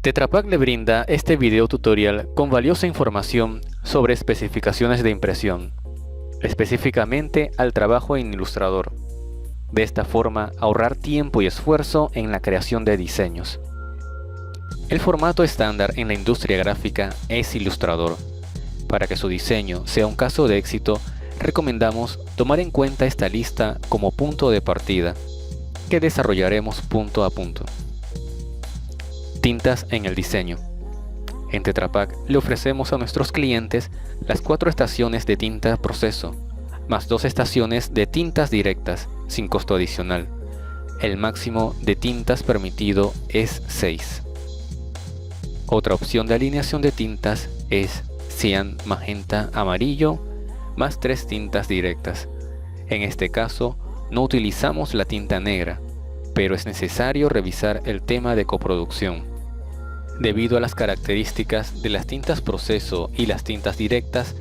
Tetra Pak le brinda este video tutorial con valiosa información sobre especificaciones de impresión, específicamente al trabajo en Illustrator. De esta forma, ahorrar tiempo y esfuerzo en la creación de diseños. El formato estándar en la industria gráfica es Illustrator. Para que su diseño sea un caso de éxito, recomendamos tomar en cuenta esta lista como punto de partida, que desarrollaremos punto a punto. Tintas en el diseño. En Tetra Pak le ofrecemos a nuestros clientes las 4 estaciones de tinta proceso, más 2 estaciones de tintas directas, sin costo adicional. El máximo de tintas permitido es 6. Otra opción de alineación de tintas es cian, magenta, amarillo, más 3 tintas directas. En este caso, no utilizamos la tinta negra, pero es necesario revisar el tema de coproducción. Debido a las características de las tintas proceso y las tintas directas,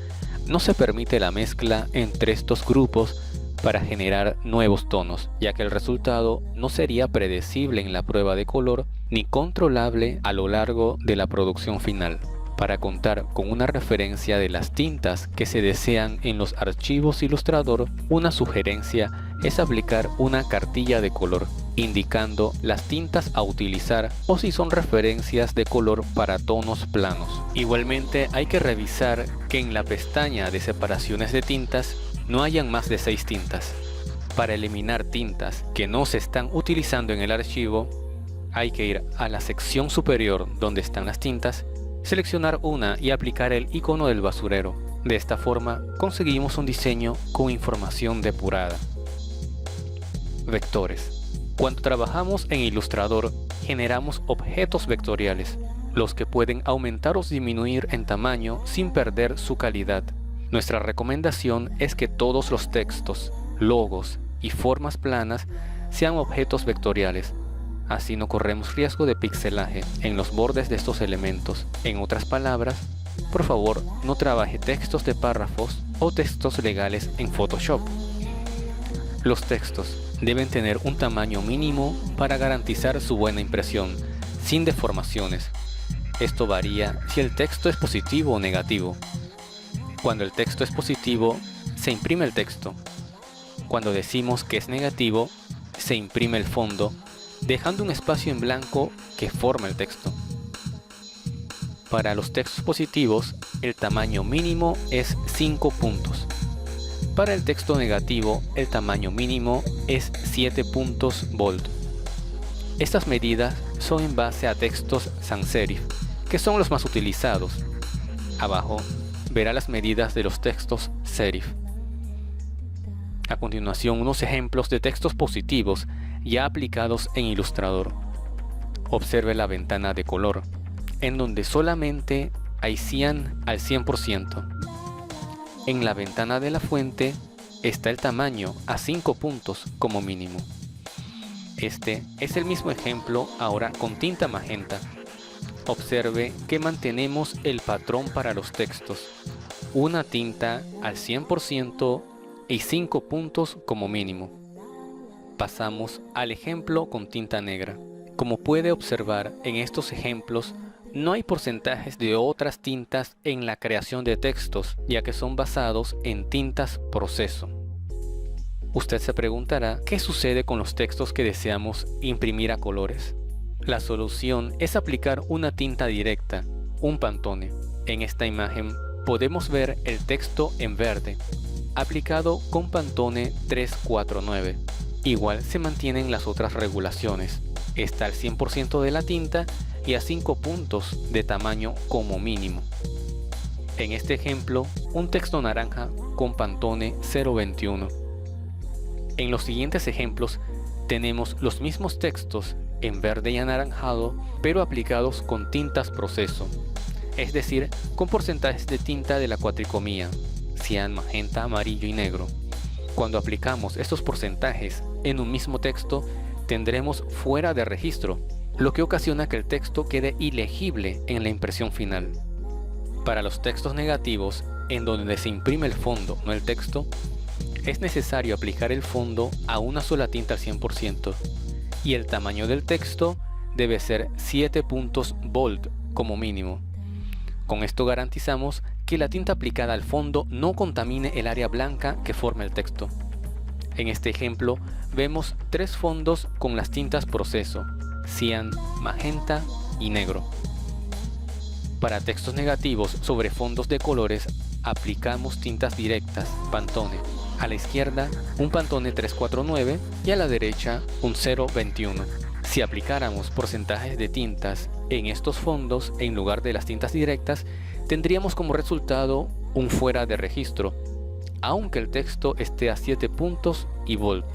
no se permite la mezcla entre estos grupos para generar nuevos tonos, ya que el resultado no sería predecible en la prueba de color ni controlable a lo largo de la producción final. Para contar con una referencia de las tintas que se desean en los archivos Illustrator, una sugerencia es aplicar una cartilla de color, indicando las tintas a utilizar o si son referencias de color para tonos planos. Igualmente hay que revisar que en la pestaña de separaciones de tintas no hayan más de 6 tintas. Para eliminar tintas que no se están utilizando en el archivo, hay que ir a la sección superior donde están las tintas, seleccionar una y aplicar el icono del basurero. De esta forma conseguimos un diseño con información depurada. Vectores. Cuando trabajamos en Illustrator, generamos objetos vectoriales, los que pueden aumentar o disminuir en tamaño sin perder su calidad. Nuestra recomendación es que todos los textos, logos y formas planas sean objetos vectoriales. Así no corremos riesgo de pixelaje en los bordes de estos elementos. En otras palabras, por favor, no trabaje textos de párrafos o textos legales en Photoshop. Los textos deben tener un tamaño mínimo para garantizar su buena impresión, sin deformaciones. Esto varía si el texto es positivo o negativo. Cuando el texto es positivo, se imprime el texto. Cuando decimos que es negativo, se imprime el fondo, dejando un espacio en blanco que forma el texto. Para los textos positivos, el tamaño mínimo es 5 puntos. Para el texto negativo, el tamaño mínimo es 7 puntos bold. Estas medidas son en base a textos sans serif, que son los más utilizados. Abajo verá las medidas de los textos serif. A continuación, unos ejemplos de textos positivos ya aplicados en Illustrator. Observe la ventana de color, en donde solamente hay cian al 100%. En la ventana de la fuente está el tamaño a 5 puntos como mínimo. Este es el mismo ejemplo ahora con tinta magenta. Observe que mantenemos el patrón para los textos, una tinta al 100% y 5 puntos como mínimo. Pasamos al ejemplo con tinta negra. Como puede observar en estos ejemplos, no hay porcentajes de otras tintas en la creación de textos, ya que son basados en tintas proceso. Usted se preguntará, ¿qué sucede con los textos que deseamos imprimir a colores? La solución es aplicar una tinta directa, un Pantone. En esta imagen podemos ver el texto en verde, aplicado con Pantone 349. Igual se mantienen las otras regulaciones. Está al 100% de la tinta y a 5 puntos de tamaño como mínimo. En este ejemplo, un texto naranja con Pantone 021. En los siguientes ejemplos tenemos los mismos textos en verde y anaranjado, pero aplicados con tintas proceso, es decir, con porcentajes de tinta de la cuatricomía, cian, magenta, amarillo y negro. Cuando aplicamos estos porcentajes en un mismo texto, tendremos fuera de registro, lo que ocasiona que el texto quede ilegible en la impresión final. Para los textos negativos, en donde se imprime el fondo, no el texto, es necesario aplicar el fondo a una sola tinta al 100% y el tamaño del texto debe ser 7 puntos bold como mínimo. Con esto garantizamos que la tinta aplicada al fondo no contamine el área blanca que forma el texto. En este ejemplo vemos 3 fondos con las tintas proceso, cian, magenta y negro. Para textos negativos sobre fondos de colores aplicamos tintas directas, Pantone. A la izquierda un Pantone 349 y a la derecha un 021. Si aplicáramos porcentajes de tintas en estos fondos en lugar de las tintas directas, tendríamos como resultado un fuera de registro, aunque el texto esté a 7 puntos y bold.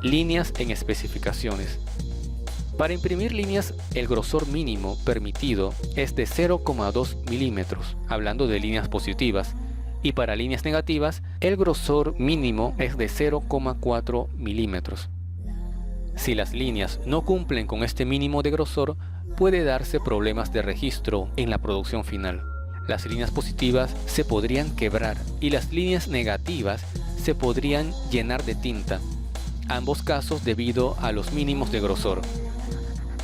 Líneas en especificaciones. Para imprimir líneas, el grosor mínimo permitido es de 0,2 milímetros, hablando de líneas positivas, y para líneas negativas, el grosor mínimo es de 0,4 milímetros. Si las líneas no cumplen con este mínimo de grosor, puede darse problemas de registro en la producción final. Las líneas positivas se podrían quebrar y las líneas negativas se podrían llenar de tinta, ambos casos debido a los mínimos de grosor.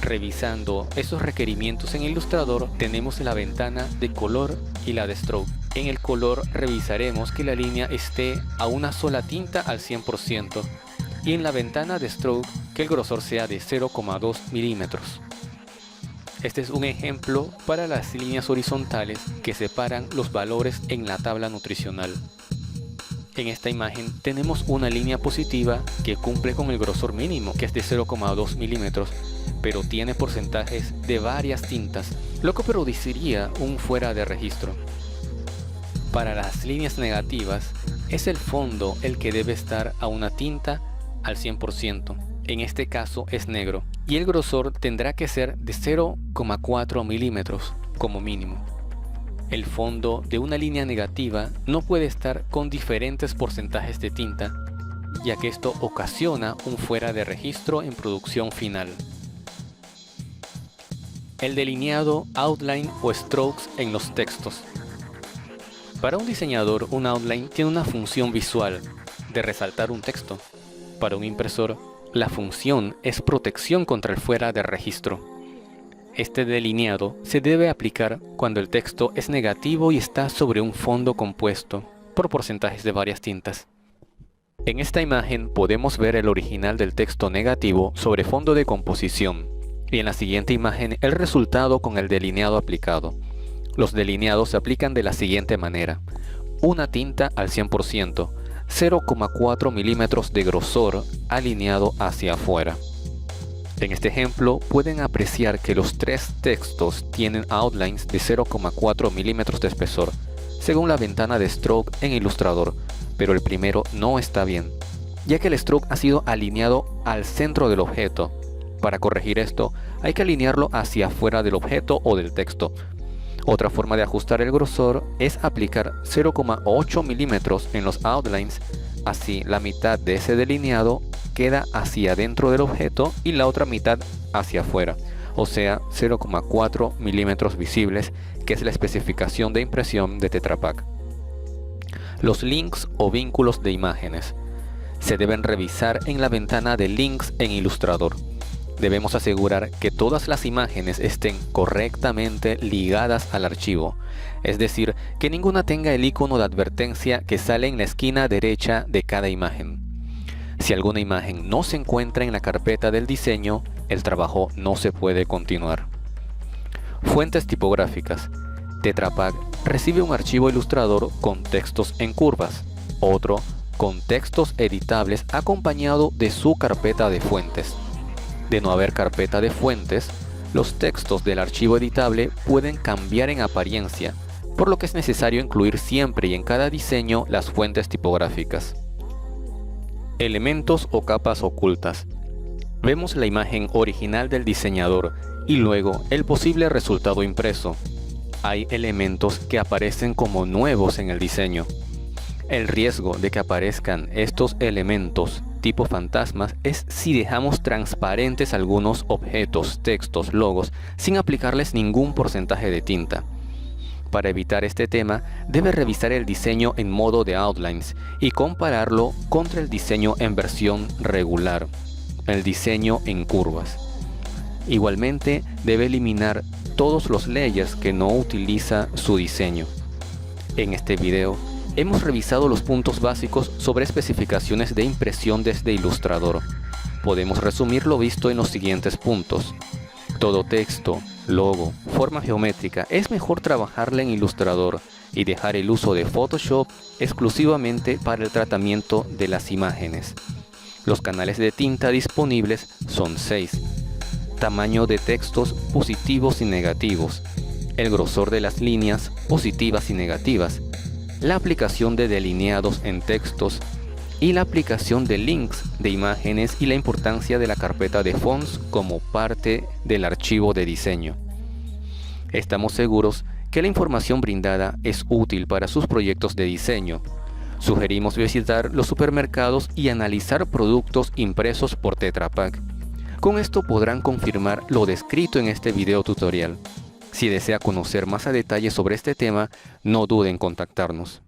Revisando esos requerimientos en Illustrator, tenemos la ventana de color y la de stroke. En el color revisaremos que la línea esté a una sola tinta al 100% y en la ventana de stroke que el grosor sea de 0,2 milímetros. Este es un ejemplo para las líneas horizontales que separan los valores en la tabla nutricional. En esta imagen tenemos una línea positiva que cumple con el grosor mínimo, que es de 0,2 milímetros, pero tiene porcentajes de varias tintas, lo que produciría un fuera de registro. Para las líneas negativas, es el fondo el que debe estar a una tinta al 100%. En este caso es negro, y el grosor tendrá que ser de 0,4 milímetros como mínimo. El fondo de una línea negativa no puede estar con diferentes porcentajes de tinta, ya que esto ocasiona un fuera de registro en producción final. El delineado, outline o strokes en los textos. Para un diseñador, un outline tiene una función visual de resaltar un texto. Para un impresor, la función es protección contra el fuera de registro. Este delineado se debe aplicar cuando el texto es negativo y está sobre un fondo compuesto por porcentajes de varias tintas. En esta imagen podemos ver el original del texto negativo sobre fondo de composición y en la siguiente imagen el resultado con el delineado aplicado. Los delineados se aplican de la siguiente manera: una tinta al 100%, 0,4 milímetros de grosor alineado hacia afuera. En este ejemplo pueden apreciar que los 3 textos tienen outlines de 0,4 milímetros de espesor, según la ventana de stroke en Illustrator, pero el primero no está bien, ya que el stroke ha sido alineado al centro del objeto. Para corregir esto, hay que alinearlo hacia afuera del objeto o del texto. Otra forma de ajustar el grosor es aplicar 0,8 milímetros en los outlines, así la mitad de ese delineado queda hacia adentro del objeto y la otra mitad hacia afuera, o sea 0,4 milímetros visibles, que es la especificación de impresión de Tetra Pak. Los links o vínculos de imágenes se deben revisar en la ventana de links en Illustrator. Debemos asegurar que todas las imágenes estén correctamente ligadas al archivo, es decir, que ninguna tenga el icono de advertencia que sale en la esquina derecha de cada imagen. Si alguna imagen no se encuentra en la carpeta del diseño, el trabajo no se puede continuar. Fuentes tipográficas. Tetra Pak recibe un archivo Illustrator con textos en curvas, otro con textos editables acompañado de su carpeta de fuentes. De no haber carpeta de fuentes, los textos del archivo editable pueden cambiar en apariencia, por lo que es necesario incluir siempre y en cada diseño las fuentes tipográficas. Elementos o capas ocultas. Vemos la imagen original del diseñador y luego el posible resultado impreso. Hay elementos que aparecen como nuevos en el diseño. El riesgo de que aparezcan estos elementos tipo fantasmas es si dejamos transparentes algunos objetos, textos, logos, sin aplicarles ningún porcentaje de tinta. Para evitar este tema, debe revisar el diseño en modo de outlines y compararlo contra el diseño en versión regular, el diseño en curvas. Igualmente, debe eliminar todos los layers que no utiliza su diseño. En este video, hemos revisado los puntos básicos sobre especificaciones de impresión desde Illustrator. Podemos resumir lo visto en los siguientes puntos. Todo texto, logo, forma geométrica es mejor trabajarla en Illustrator y dejar el uso de Photoshop exclusivamente para el tratamiento de las imágenes. Los canales de tinta disponibles son 6. Tamaño de textos positivos y negativos. El grosor de las líneas positivas y negativas. La aplicación de delineados en textos y la aplicación de links de imágenes y la importancia de la carpeta de fonts como parte del archivo de diseño. Estamos seguros que la información brindada es útil para sus proyectos de diseño. Sugerimos visitar los supermercados y analizar productos impresos por Tetra Pak. Con esto podrán confirmar lo descrito en este video tutorial. Si desea conocer más a detalle sobre este tema, no duden en contactarnos.